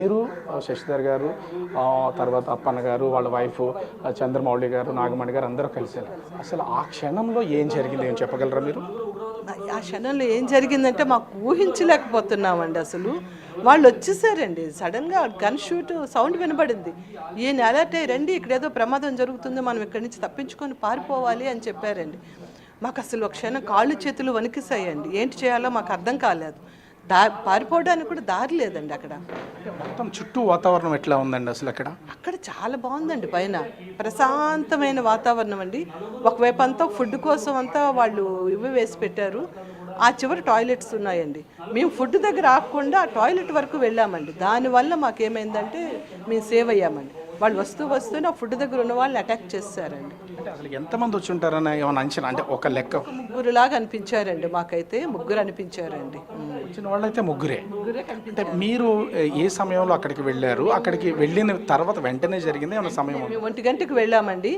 మీరు శశిధర్ గారు, తర్వాత అప్పన్న గారు, వాళ్ళ వైఫ్ చంద్రమౌళి గారు, నాగమణి గారు అందరూ కలిసారు. అసలు ఆ క్షణంలో ఏం జరిగింది ఏం చెప్పగలరా మీరు? ఆ క్షణంలో ఏం జరిగిందంటే మాకు ఊహించలేకపోతున్నామండి. అసలు వాళ్ళు వచ్చేసారండి సడన్గా, గన్ షూట్ సౌండ్ వినబడింది. ఈయన అలర్ట్ అయ్యి రండి, ఇక్కడ ఏదో ప్రమాదం జరుగుతుంది, మనం ఇక్కడి నుంచి తప్పించుకొని పారిపోవాలి అని చెప్పారండి. మాకు అసలు ఒక క్షణం కాళ్ళు చేతులు వణికిసాయండి. ఏంటి చేయాలో మాకు అర్థం కాలేదు. పారిపోవడానికి కూడా దారి లేదండి అక్కడ. మొత్తం చుట్టూ వాతావరణం ఎట్లా ఉందండి అసలు అక్కడ చాలా బాగుందండి. పైన ప్రశాంతమైన వాతావరణం అండి. ఒకవైపు అంతా ఫుడ్ కోసం అంతా వాళ్ళు ఇవి వేసి పెట్టారు. ఆ చివరి టాయిలెట్స్ ఉన్నాయండి. మేము ఫుడ్ దగ్గర ఆగకుండా ఆ టాయిలెట్ వరకు వెళ్ళామండి. దానివల్ల మాకేమైందంటే మేము సేవ్ అయ్యామండి. వాళ్ళు వస్తూనే ఆ ఫుడ్ దగ్గర ఉన్న వాళ్ళని అటాక్ చేస్తారండి. అంటే అసలు ఎంతమంది వచ్చి ఉంటారని ఏమైనా అంచనా? అంటే ఒక లెక్క ముగ్గురులాగా అనిపించారండి. మాకైతే ముగ్గురు అనిపించారండి. వచ్చిన వాళ్ళైతే ముగ్గురే. అంటే మీరు ఏ సమయంలో అక్కడికి వెళ్ళారు? అక్కడికి వెళ్ళిన తర్వాత వెంటనే జరిగింది ఏమైనా సమయం? మేము 1 గంటకి వెళ్ళామండి.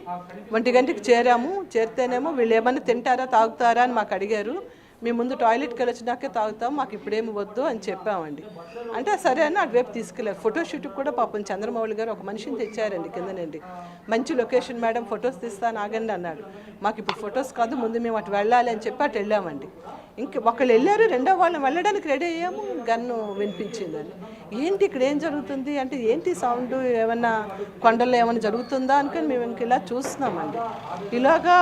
1 గంటకి చేరాము. చేరితేనేమో వీళ్ళు ఏమన్నా తింటారా తాగుతారా అని మాకు అడిగారు. మేము ముందు టాయిలెట్కి వెళ్ళొచ్చినాకే తాగుతాం, మాకు ఇప్పుడేమి వద్దు అని చెప్పామండి. అంటే సరే అని అటువైపు తీసుకెళ్ళారు. ఫోటోషూట్కి కూడా పాపం చంద్రమౌళి గారు ఒక మనిషిని తెచ్చారండి కిందనండి. మంచి లొకేషన్ మేడం, ఫొటోస్ తీస్తాను ఆగండి అన్నాడు. మాకు ఇప్పుడు ఫొటోస్ కాదు, ముందు మేము అటు వెళ్ళాలి అని చెప్పి అటు వెళ్ళామండి. ఇంక ఒకళ్ళు వెళ్ళారు, రెండో వాళ్ళని వెళ్ళడానికి రెడీ అయ్యాము. గన్ను వినిపించిందండి. ఏంటి ఇక్కడ ఏం జరుగుతుంది అంటే, ఏంటి సౌండ్, ఏమన్నా కొండల్లో ఏమైనా జరుగుతుందా అనుకొని మేము ఇంక ఇలా చూస్తున్నామండి. ఇలాగా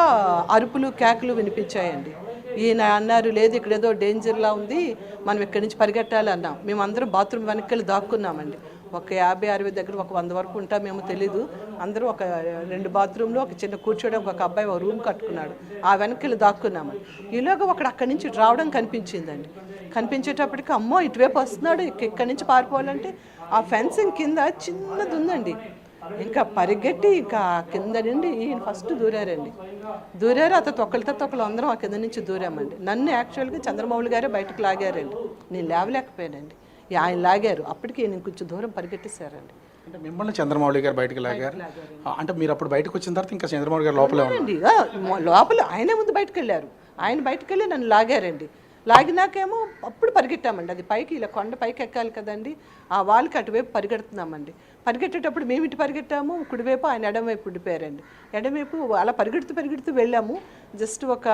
అరుపులు కేకలు వినిపించాయండి. ఈయన అన్నారు, లేదు ఇక్కడ ఏదో డేంజర్లా ఉంది, మనం ఇక్కడి నుంచి పరిగెట్టాలి అన్నాం. మేమందరం బాత్రూమ్ వెనక్కి దాక్కున్నామండి. ఒక 50-60 దగ్గర ఒక 100 వరకు ఉంటామేమో తెలీదు. అందరూ ఒక 2 బాత్రూంలో ఒక చిన్న కూర్చోడానికి ఒక అబ్బాయి ఒక రూమ్ కట్టుకున్నాడు. ఆ వెనక్కి దాక్కున్నామండి. ఈలోగా అక్కడి నుంచి రావడం కనిపించిందండి. కనిపించేటప్పటికి అమ్మో ఇటువైపు వస్తున్నాడు, ఇక్కడి నుంచి పారిపోవాలంటే ఆ ఫెన్సింగ్ కింద చిన్నది ఉందండి. ఇంకా పరిగెట్టి ఇంకా కింద నుండి ఈయన ఫస్ట్ దూరారండి. అతను తొక్కలు అందరం ఆ కింద నుంచి దూరామండి. నన్ను యాక్చువల్గా చంద్రమౌళి గారే బయటకు లాగారండి. నేను లేవలేకపోయానండి. ఆయన లాగారు. అప్పటికి నేను కొంచెం దూరం పరిగెట్టేశారండి. అంటే మిమ్మల్ని చంద్రమౌళి గారు బయటకు లాగారు? అంటే మీరు అప్పుడు బయటకు వచ్చిన తర్వాత ఇంకా చంద్రమౌళి గారు లోపలే ఉన్నారండి. లోపల ఆయనే ముందు బయటకు వెళ్ళారు. ఆయన బయటకు వెళ్ళి నన్ను లాగారండి. లాగినాకేమో అప్పుడు పరిగెట్టామండి. అది పైకి ఇలా కొండ పైకి ఎక్కాలి కదండి, ఆ వాళ్ళకి అటువైపు పరిగెడుతున్నామండి. పరిగెట్టేటప్పుడు మేము ఇటు పరిగెట్టాము, కుడివైపు ఆయన ఎడమవైపు ఉండిపోయారండి. ఎడమవైపు అలా పరిగెడుతూ వెళ్ళాము. జస్ట్ ఒక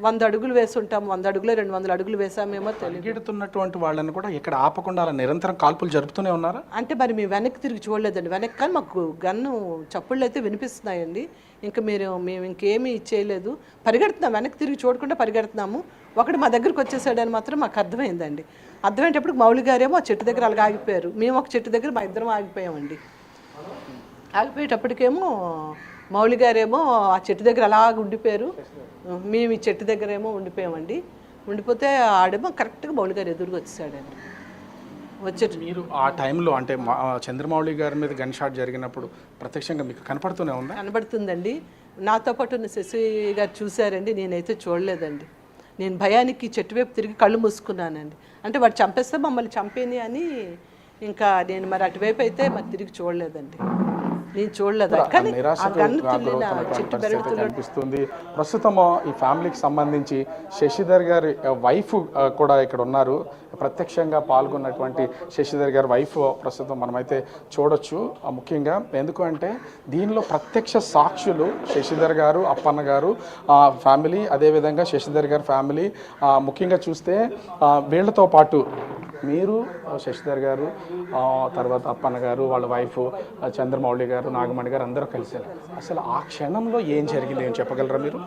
100 అడుగులు వేసి ఉంటాము. 100 అడుగులు 200 అడుగులు వేసామేమో పరిగెడుతున్నటువంటి వాళ్ళని కూడా ఇక్కడ ఆపకుండా అలా నిరంతరం కాల్పులు జరుపుతూనే ఉన్నారా? అంటే మరి మేము వెనక్కి తిరిగి చూడలేదండి. వెనక్కి కానీ మాకు గన్ను చప్పుళ్ళు అయితే వినిపిస్తున్నాయండి. ఇంకా మేము ఇంకేమీ చేయలేదు, పరిగెడుతున్నాం. వెనక్కి తిరిగి చూడకుండా పరిగెడుతున్నాము. ఒకటి మా దగ్గరికి వచ్చేసాడని మాత్రం మాకు అర్థమైందండి. అర్థమయ్యేటప్పుడు మౌళి గారేమో ఆ చెట్టు దగ్గర అలాగ ఆగిపోయారు. మేము ఒక చెట్టు దగ్గర మా ఇద్దరం ఆగిపోయామండి. ఆగిపోయేటప్పటికేమో మౌళి గారేమో ఆ చెట్టు దగ్గర అలాగ ఉండిపోయారు. మేము ఈ చెట్టు దగ్గర ఏమో ఉండిపోయామండి. ఉండిపోతే ఆడేమో కరెక్ట్గా మౌళి గారు ఎదురుగా వచ్చేసాడండి. మీరు ఆ టైంలో అంటే చంద్రమౌళి గారి మీద గన్ షాట్ జరిగినప్పుడు ప్రత్యక్షంగా మీకు కనపడుతూనే ఉందా? కనబడుతుందండి. నాతో పాటు ఉన్న శశి గారు చూశారండి, నేనైతే చూడలేదండి. నేను భయానికి చెట్టు వైపు తిరిగి కళ్ళు మూసుకున్నానండి. అంటే వాడు చంపేస్తే మమ్మల్ని చంపేని అని. ఇంకా నేను మరి అటువైపు అయితే మరి తిరిగి చూడలేదండి. నేను చూడలేదు. కానీ కనిపిస్తుంది. ప్రస్తుతం ఈ ఫ్యామిలీకి సంబంధించి శశిధర్ గారి వైఫ్ కూడా ఇక్కడ ఉన్నారు. ప్రత్యక్షంగా పాల్గొన్నటువంటి శశిధర్ గారి వైఫ్ ప్రస్తుతం మనమైతే చూడొచ్చు. ముఖ్యంగా ఎందుకంటే దీనిలో ప్రత్యక్ష సాక్షులు శశిధర్ గారు, అప్పన్న గారు ఫ్యామిలీ, అదేవిధంగా శశిధర్ గారి ఫ్యామిలీ. ముఖ్యంగా చూస్తే వీళ్ళతో పాటు మీరు శశిధర్ గారు, తర్వాత అప్పన్న గారు, వాళ్ళ వైఫ్ చంద్రమౌళి గారు, నాగమణి గారు అందరూ కలిసారు. అసలు ఆ క్షణంలో ఏం జరిగింది ఏం చెప్పగలరా మీరు?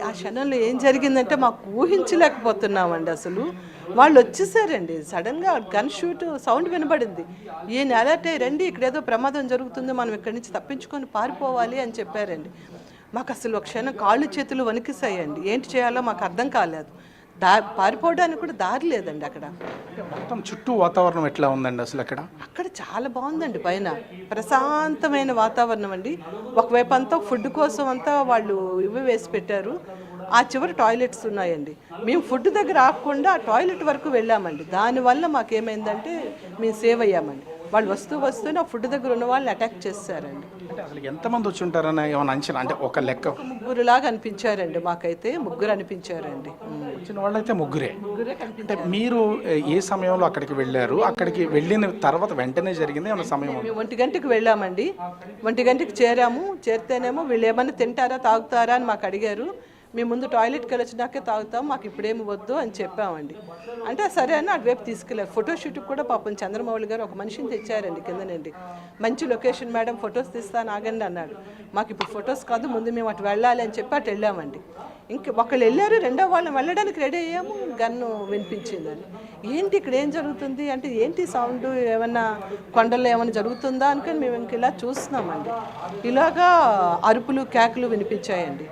ఆ క్షణంలో ఏం జరిగిందంటే మాకు ఊహించలేకపోతున్నామండి. అసలు వాళ్ళు వచ్చేసారండి సడన్గా, గన్ షూట్ సౌండ్ వినబడింది. ఈయన అలర్ట్ అయ్యి రండి, ఇక్కడ ఏదో ప్రమాదం జరుగుతుంది, మనం ఇక్కడి నుంచి తప్పించుకొని పారిపోవాలి అని చెప్పారండి. మాకు అసలు ఒక క్షణం కాళ్ళు చేతులు వణికిసాయండి. ఏంటి చేయాలో మాకు అర్థం కాలేదు. పారిపోవడానికి కూడా దారి లేదండి అక్కడ. మొత్తం చుట్టూ వాతావరణం ఎట్లా ఉందండి అసలు అక్కడ చాలా బాగుందండి. పైన ప్రశాంతమైన వాతావరణం అండి. ఒకవైపు అంతా ఫుడ్ కోసం అంతా వాళ్ళు ఇవి వేసి పెట్టారు. ఆ చివరి టాయిలెట్స్ ఉన్నాయండి. మేము ఫుడ్ దగ్గర ఆగకుండా ఆ టాయిలెట్ వరకు వెళ్ళామండి. దానివల్ల మాకేమైందంటే మేము సేవ్ అయ్యామండి. వాళ్ళు వస్తూనే ఆ ఫుడ్ దగ్గర ఉన్న వాళ్ళని అటాక్ చేశారండి. అంటే అసలు ఎంతమంది వచ్చి ఉంటారని ఏమైనా అంచనా, అంటే ఒక లెక్క? ముగ్గురులాగా అనిపించారండి, మాకైతే ముగ్గురు అనిపించారండి. వచ్చిన వాళ్ళైతే ముగ్గురే. అంటే మీరు ఏ సమయంలో అక్కడికి వెళ్ళారు? అక్కడికి వెళ్ళిన తర్వాత వెంటనే జరిగింది ఏమైనా సమయం? మేము 1 గంటకి వెళ్ళామండి. 1 గంటకి చేరాము. చేరితేనేమో వీళ్ళు ఏమన్నా తింటారా తాగుతారా అని మాకు అడిగారు. మేము ముందు టాయిలెట్కి వెళ్ళొచ్చినాకే తాగుతాం, మాకు ఇప్పుడేమి వద్దు అని చెప్పామండి. అంటే సరే అని అటువైపు తీసుకెళ్ళారు. ఫోటోషూట్కి కూడా పాపం చంద్రమౌళి గారు ఒక మనిషిని తెచ్చారండి కిందనండి. మంచి లొకేషన్ మేడం, ఫొటోస్ తీస్తాను ఆగండి అన్నాడు. మాకు ఇప్పుడు ఫొటోస్ కాదు, ముందు మేము అటు వెళ్ళాలి అని చెప్పి అటు వెళ్ళామండి. ఇంక ఒకళ్ళు వెళ్ళారు, రెండో వాళ్ళని వెళ్ళడానికి రెడీ అయ్యాము, గన్ను వినిపించిందని. ఏంటి ఇక్కడ ఏం జరుగుతుంది అంటే, ఏంటి సౌండ్, ఏమన్నా కొండల్లో ఏమైనా జరుగుతుందా అనుకుని మేము ఇంక ఇలా చూస్తున్నామండి. ఇలాగా అరుపులు కేకలు వినిపించాయండి.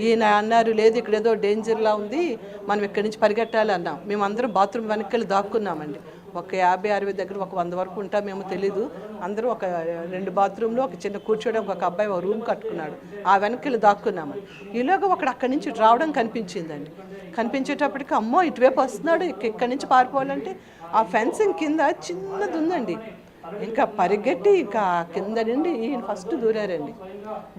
ఈయన అన్నారు, లేదు ఇక్కడ ఏదో డేంజర్లా ఉంది, మనం ఇక్కడి నుంచి పరిగెట్టాలి అన్నాం. మేము అందరం బాత్రూమ్ వెనక్కి వెళ్ళి దాక్కున్నామండి. ఒక 50-60 దగ్గర ఒక 100 వరకు ఉంటామేమో తెలీదు. అందరూ ఒక 2 బాత్రూంలో ఒక చిన్న కూర్చోడానికి ఒక అబ్బాయి ఒక రూమ్ కట్టుకున్నాడు, ఆ వెనక్కి వెళ్ళి దాక్కున్నామండి. ఈలోగా ఒకడు అక్కడి నుంచి రావడం కనిపించిందండి. కనిపించేటప్పటికి అమ్మో ఇటువైపు వస్తున్నాడు, ఇక్కడి నుంచి పారిపోవాలంటే ఆ ఫెన్సింగ్ కింద చిన్నది ఉందండి. ఇంకా పరిగెట్టి ఇంకా కింద నుండి ఈయన ఫస్ట్ దూరారండి.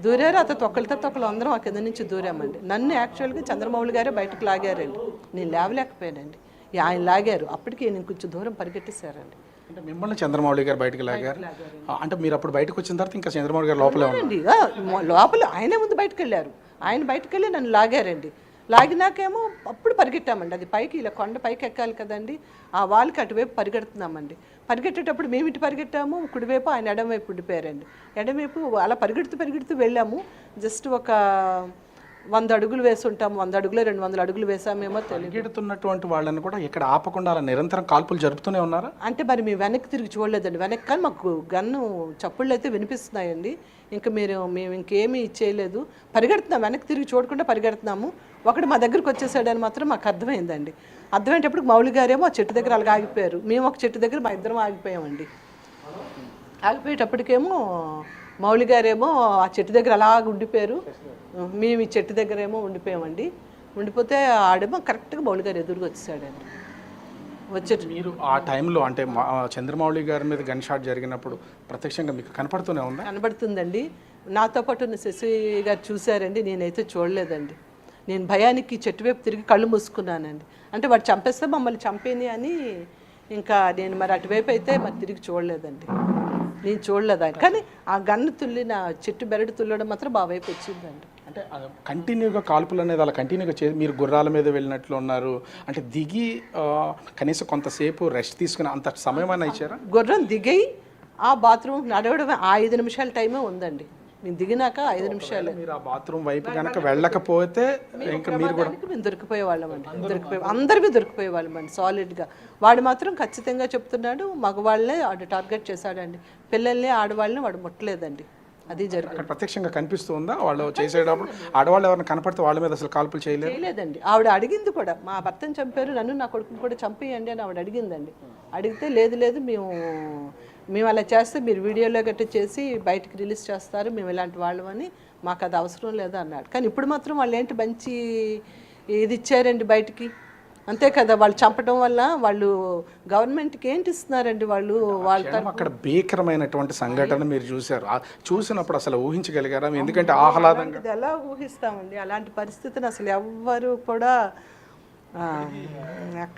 దూరారు, అతను ఒకళ్ళు అందరం ఆ కింద నుంచి దూరామండి. నన్ను యాక్చువల్గా చంద్రమౌళి గారే బయటకు లాగారండి. నేను లేవలేకపోయానండి, ఆయన లాగారు. అప్పటికి నేను కొంచెం దూరం పరిగెట్టేశారండి. అంటే మిమ్మల్ని చంద్రమౌళి గారు బయటకు లాగారు? అంటే మీరు అప్పుడు బయటకు వచ్చిన తర్వాత ఇంకా చంద్రమౌళి గారు లోపలే ఉన్నారండి. లోపల ఆయనే ముందు బయటకు వెళ్ళారు. ఆయన బయటకు వెళ్ళి నన్ను లాగారండి. లాగినాకేమో అప్పుడు పరిగెట్టామండి. అది పైకి ఇలా కొండ పైకి ఎక్కాలి కదండి, ఆ వాళ్ళకి అటువైపు పరిగెడుతున్నామండి. పరిగెట్టేటప్పుడు మేము ఇటు పరిగెట్టాము, కుడివైపు ఆయన ఎడమవైపు ఉండిపోయారండి. ఎడమవైపు అలా పరిగెడుతూ వెళ్ళాము. జస్ట్ ఒక 100 అడుగులు వేసి ఉంటాము, 100 అడుగులు 200 అడుగులు వేసామేమో తెలియదు. పరిగెడుతున్నటువంటి వాళ్ళని కూడా ఇక్కడ ఆపకుండా అలా నిరంతరం కాల్పులు జరుపుతూనే ఉన్నారా? అంటే మరి మేము వెనక్కి తిరిగి చూడలేదండి. వెనక్కి కానీ మాకు గన్ను చప్పుళ్ళు అయితే వినిపిస్తున్నాయండి. ఇంకా మేము ఇంకేమీ చేయలేదు, పరిగెడుతున్నాం, వెనక్కి తిరిగి చూడకుండా పరిగెడుతున్నాము. ఒకడు మా దగ్గరికి వచ్చేసాడని మాత్రం మాకు అర్థమైందండి. అర్థమయ్యేటప్పుడు మౌళి గారేమో ఆ చెట్టు దగ్గర అలాగ ఆగిపోయారు. మేము ఒక చెట్టు దగ్గర మా ఇద్దరం ఆగిపోయామండి. ఆగిపోయేటప్పటికేమో మౌళి గారేమో ఆ చెట్టు దగ్గర అలాగ ఉండిపోయారు, మేము ఈ చెట్టు దగ్గర ఏమో ఉండిపోయామండి. ఉండిపోతే ఆడేమో కరెక్ట్గా మౌళి గారు ఎదురుగా వచ్చేసాడండి. వచ్చేట మీరు ఆ టైంలో అంటే చంద్రమౌళి గారి మీద గన్ షాట్ జరిగినప్పుడు ప్రత్యక్షంగా మీకు కనపడుతూనే ఉందా? కనబడుతుందండి. నాతో పాటు ఉన్న శశి గారు చూశారండి, నేనైతే చూడలేదండి. నేను భయానికి చెట్టు వైపు తిరిగి కళ్ళు మూసుకున్నానండి. అంటే వాడు చంపేస్తే మమ్మల్ని చంపేని అని ఇంకా నేను మరి అటువైపు అయితే మరి తిరిగి చూడలేదండి. నేను చూడలేదు ఆయన, కానీ ఆ గన్ను తుల్లిన చెట్టు బెరడు తుల్లడం మాత్రం మా వైపు వచ్చిందండి. అంటే కంటిన్యూగా కాల్పులు అనేది అలా కంటిన్యూగా మీరు గుర్రాల మీద వెళ్ళినట్లు ఉన్నారు, అంటే దిగి కనీసం కొంతసేపు రెస్ట్ తీసుకుని అంత సమయం అయినా ఇచ్చారా? గుర్రం దిగి ఆ బాత్రూమ్ నడవడం 5 నిమిషాల టైమే ఉందండి. నేను దిగినాక 5 నిమిషాలు. మీరు ఆ బాత్రూమ్ వైపు కనుక వెళ్ళకపోతే ఇంకా మీరు కూడా మేము దొరికిపోయేవాళ్ళం అండి. అందరిమీ దొరికిపోయేవాళ్ళం అండి సాలిడ్గా. వాడు మాత్రం ఖచ్చితంగా చెప్తున్నాడు, మగవాళ్ళనే వాడు టార్గెట్ చేశాడండి, పిల్లల్ని ఆడవాళ్ళని వాడు ముట్టలేదండి. అది జరిగింది. ప్రత్యక్షంగా కనిపిస్తుందా వాళ్ళు చేసేటప్పుడు? ఆడవాళ్ళు ఎవరైనా కనపడితే వాళ్ళ మీద అసలు కాల్పులు చేయలేదండి. ఆవిడ అడిగింది కూడా, మా భర్తను చంపారు, నన్ను నా కొడుకుని కూడా చంపేయండి అని ఆవిడ అడిగిందండి. అడిగితే లేదు మేము అలా చేస్తే మీరు వీడియోలో గట్రా చేసి బయటకు రిలీజ్ చేస్తారు, మేము ఇలాంటి వాళ్ళమని, మాకు అది అవసరం లేదు అన్నాడు. కానీ ఇప్పుడు మాత్రం వాళ్ళు ఏంటి మంచి ఇది ఇచ్చారండి బయటికి, అంతే కదా. వాళ్ళు చంపడం వల్ల వాళ్ళు గవర్నమెంట్కి ఏంటి ఇస్తున్నారండి వాళ్ళు అక్కడ భీకరమైనటువంటి సంఘటన మీరు చూశారు. చూసినప్పుడు అసలు ఊహించగలిగారా? ఎందుకంటే ఆహ్లాదంగా ఎలా ఊహిస్తామండి అలాంటి పరిస్థితిని, అసలు ఎవ్వరు కూడా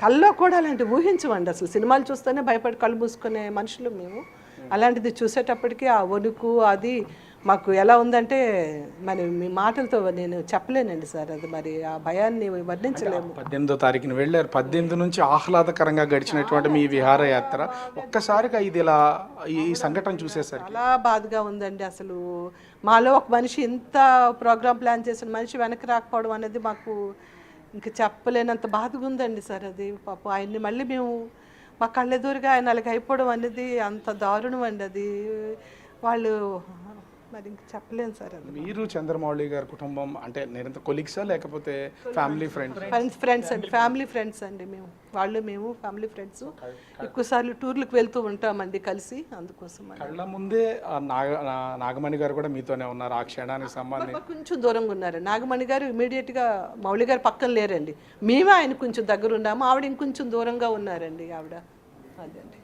కల్లో కూడా అలాంటి ఊహించమండి. అసలు సినిమాలు చూస్తేనే భయపడి కళ్ళు మూసుకునే మనుషులు మేము. అలాంటిది చూసేటప్పటికి ఆ వణుకు అది మాకు ఎలా ఉందంటే మరి మీ మాటలతో నేను చెప్పలేనండి సార్. అది మరి ఆ భయాన్ని వర్ణించలేము. 18వ తారీఖున వెళ్ళారు. 18 నుంచి ఆహ్లాదకరంగా గడిచినటువంటి మీ విహారయాత్ర ఒక్కసారిగా ఇది ఇలా ఈ సంఘటన చూసేసరికి చాలా బాధగా ఉందండి. అసలు మాలో ఒక మనిషి ఇంత ప్రోగ్రామ్ ప్లాన్ చేసిన మనిషి వెనక్కి రాకపోవడం అనేది మాకు ఇంకా చెప్పలేనంత బాధగా ఉందండి సార్. అది పాపం ఆయన్ని మళ్ళీ మేము మా కళ్ళెదురుగా ఆయన అలాగ అయిపోవడం అనేది అంత దారుణం అండి. అది వాళ్ళు మరి ఇంక చెప్పలేను సార్. అది మీరు చంద్రమౌళి గారి కుటుంబం అంటే నిరంతర కొలీగ్సా లేకపోతే ఫ్యామిలీ ఫ్రెండ్స్ అండి, ఫ్యామిలీ ఫ్రెండ్స్ అండి. మేము ఫ్యామిలీ ఫ్రెండ్స్. ఎక్కువసార్లు టూర్లకు వెళ్తూ ఉంటామండి కలిసి, అందుకోసం. కళ్ళ ముందే నాగమణి గారు కూడా మీతోనే ఉన్నారు ఆ క్షణానికి సంబంధించి? కొంచెం దూరంగా ఉన్నారు. నాగమణి గారు ఇమీడియట్గా మౌళి గారు పక్కన లేరండి, మేమే ఆయన కొంచెం దగ్గర ఉన్నాము, ఆవిడ ఇంకొంచెం దూరంగా ఉన్నారండి ఆవిడ. అదండి.